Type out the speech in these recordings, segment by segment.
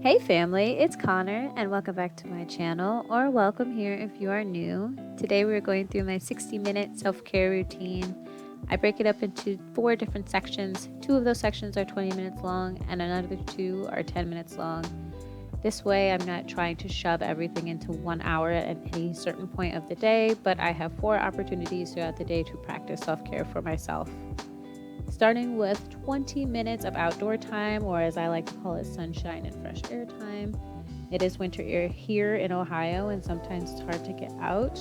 Hey family, it's Connor and welcome back to my channel, or welcome here if you are new. Today we're going through my 60-minute self-care routine. I break it up into 4 different sections. 2 of those sections are 20 minutes long and another 2 are 10 minutes long. This way I'm not trying to shove everything into 1 hour at any certain point of the day, but I have 4 opportunities throughout the day to practice self-care for myself. Starting with 20 minutes of outdoor time, or as I like to call it, sunshine and fresh air time. It is winter here in Ohio, and sometimes it's hard to get out.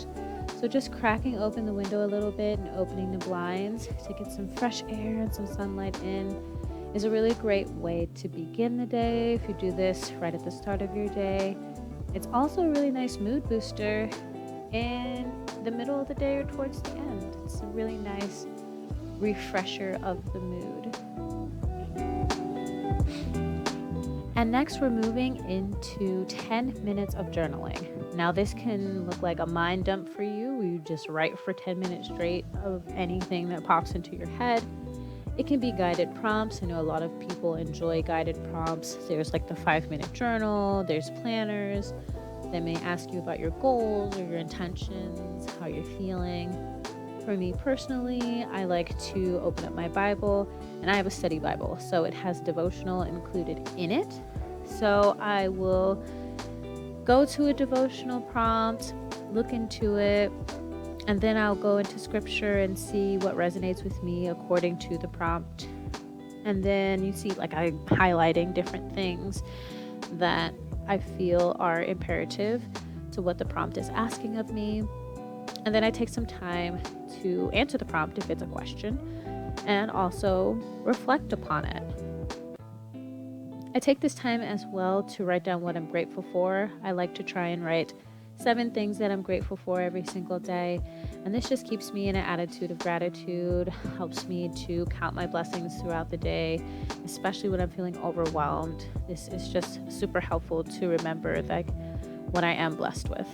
So just cracking open the window a little bit and opening the blinds to get some fresh air and some sunlight in is a really great way to begin the day if you do this right at the start of your day. It's also a really nice mood booster in the middle of the day or towards the end. It's a really nice refresher of the mood. And next we're moving into 10 minutes of journaling. Now this can look like a mind dump for you, where you just write for 10 minutes straight of anything that pops into your head. It can be guided prompts. I know a lot of people enjoy guided prompts. There's like the 5-minute journal, there's planners that may ask you about your goals or your intentions, how you're feeling. For me personally, I like to open up my Bible, and I have a study Bible, so it has devotional included in it. So I will go to a devotional prompt, look into it, and then I'll go into scripture and see what resonates with me according to the prompt. And then you see like I'm highlighting different things that I feel are imperative to what the prompt is asking of me. And then I take some time to answer the prompt if it's a question, and also reflect upon it. I take this time as well to write down what I'm grateful for. I like to try and write 7 things that I'm grateful for every single day, and this just keeps me in an attitude of gratitude, helps me to count my blessings throughout the day, especially when I'm feeling overwhelmed. This is just super helpful to remember like what I am blessed with.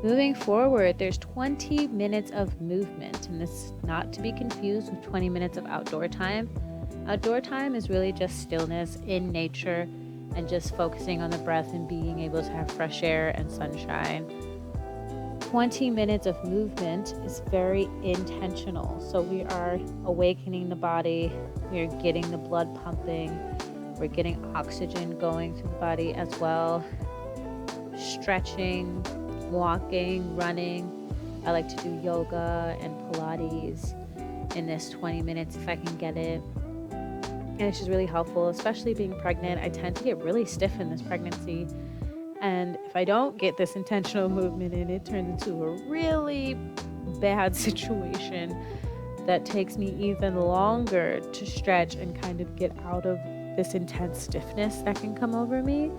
Moving forward, there's 20 minutes of movement, and this is not to be confused with 20 minutes of outdoor time. Outdoor time is really just stillness in nature and just focusing on the breath and being able to have fresh air and sunshine. 20 minutes of movement is very intentional. So we are awakening the body, we are getting the blood pumping, we're getting oxygen going through the body as well. Stretching, walking, running. I like to do yoga and Pilates in this 20 minutes if I can get it. And it's just really helpful, especially being pregnant. I tend to get really stiff in this pregnancy. And if I don't get this intentional movement in, it turns into a really bad situation that takes me even longer to stretch and kind of get out of this intense stiffness that can come over me.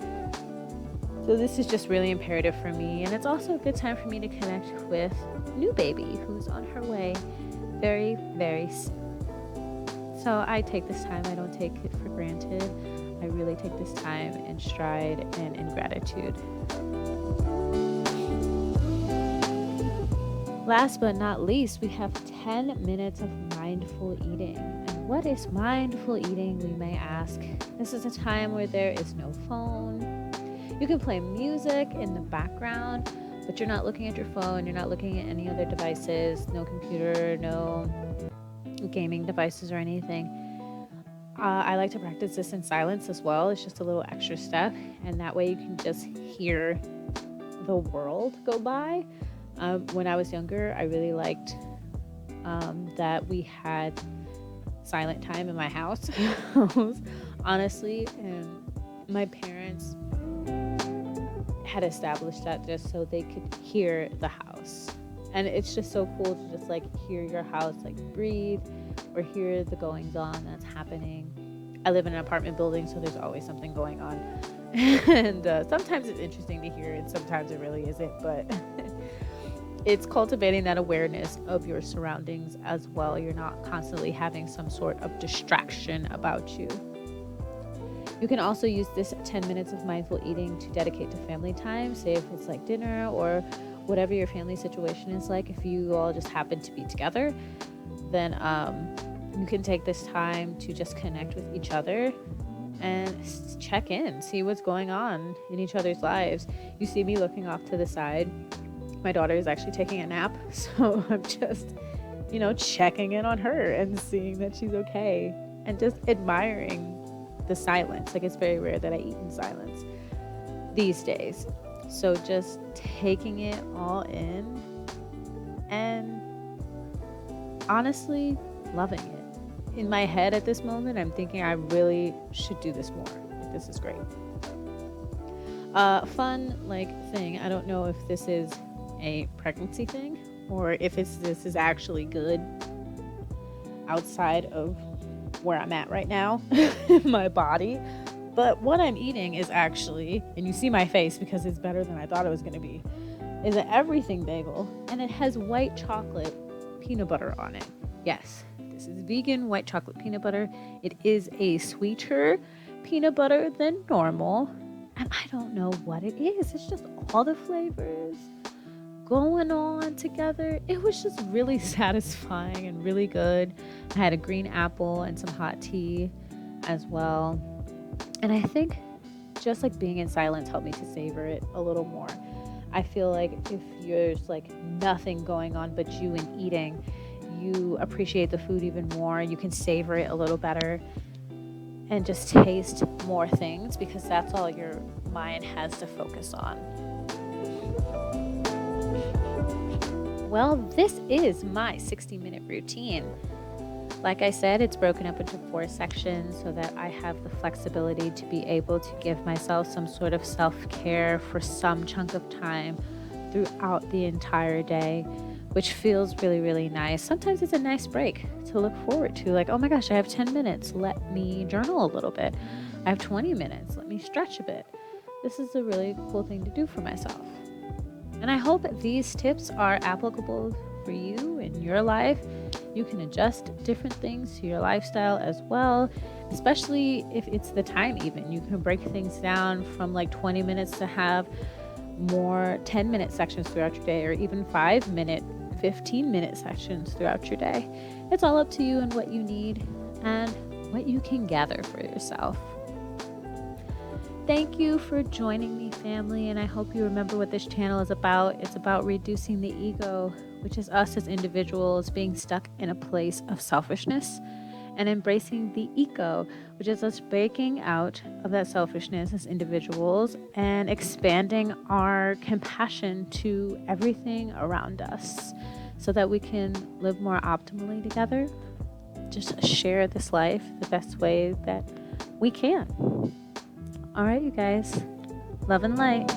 So this is just really imperative for me, and it's also a good time for me to connect with new baby who's on her way very, very soon. So I take this time, I don't take it for granted. I really take this time in stride and in gratitude. Last but not least, we have 10 minutes of mindful eating. And what is mindful eating, we may ask? This is a time where there is no phone. You can play music in the background, but you're not looking at your phone, you're not looking at any other devices, no computer, no gaming devices or anything. I like to practice this in silence as well. It's just a little extra step, and that way you can just hear the world go by. When I was younger, I really liked that we had silent time in my house, honestly, and my parents had established that just so they could hear the house. And it's just so cool to just like hear your house like breathe or hear the goings on that's happening. I live in an apartment building, so there's always something going on. And sometimes it's interesting to hear it, sometimes it really isn't, but it's cultivating that awareness of your surroundings as well. You're not constantly having some sort of distraction about you. You can also use this 10 minutes of mindful eating to dedicate to family time, say if it's like dinner or whatever your family situation is like. If you all just happen to be together, then you can take this time to just connect with each other and check in, see what's going on in each other's lives. You see me looking off to the side. My daughter is actually taking a nap, so I'm just, checking in on her and seeing that she's okay and just admiring the silence. Like, it's very rare that I eat in silence these days. So just taking it all in and honestly loving it. In my head at this moment, I'm thinking I really should do this more. Like, this is great. Fun thing. I don't know if this is a pregnancy thing or if this is actually good outside of where I'm at right now in my body. But what I'm eating is actually, and you see my face because it's better than I thought it was going to be, is an everything bagel, and it has white chocolate peanut butter on it. Yes, this is vegan white chocolate peanut butter. It is a sweeter peanut butter than normal, and I don't know what it is. It's just all the flavors going on together. It was just really satisfying and really good. I had a green apple and some hot tea as well. And I think just being in silence helped me to savor it a little more. I feel like if there's nothing going on but you and eating, you appreciate the food even more. You can savor it a little better and just taste more things because that's all your mind has to focus on. Well, this is my 60-minute routine. Like I said, it's broken up into 4 sections so that I have the flexibility to be able to give myself some sort of self-care for some chunk of time throughout the entire day, which feels really, really nice. Sometimes it's a nice break to look forward to. Like, oh my gosh, I have 10 minutes. Let me journal a little bit. I have 20 minutes. Let me stretch a bit. This is a really cool thing to do for myself. And I hope these tips are applicable for you in your life. You can adjust different things to your lifestyle as well, especially if it's the time even. You can break things down from 20 minutes to have more 10-minute sections throughout your day, or even 5-minute, 15-minute sections throughout your day. It's all up to you and what you need and what you can gather for yourself. Thank you for joining me, family, and I hope you remember what this channel is about. It's about reducing the ego, which is us as individuals being stuck in a place of selfishness, and embracing the eco, which is us breaking out of that selfishness as individuals and expanding our compassion to everything around us so that we can live more optimally together. Just share this life the best way that we can. All right, you guys. Love and light.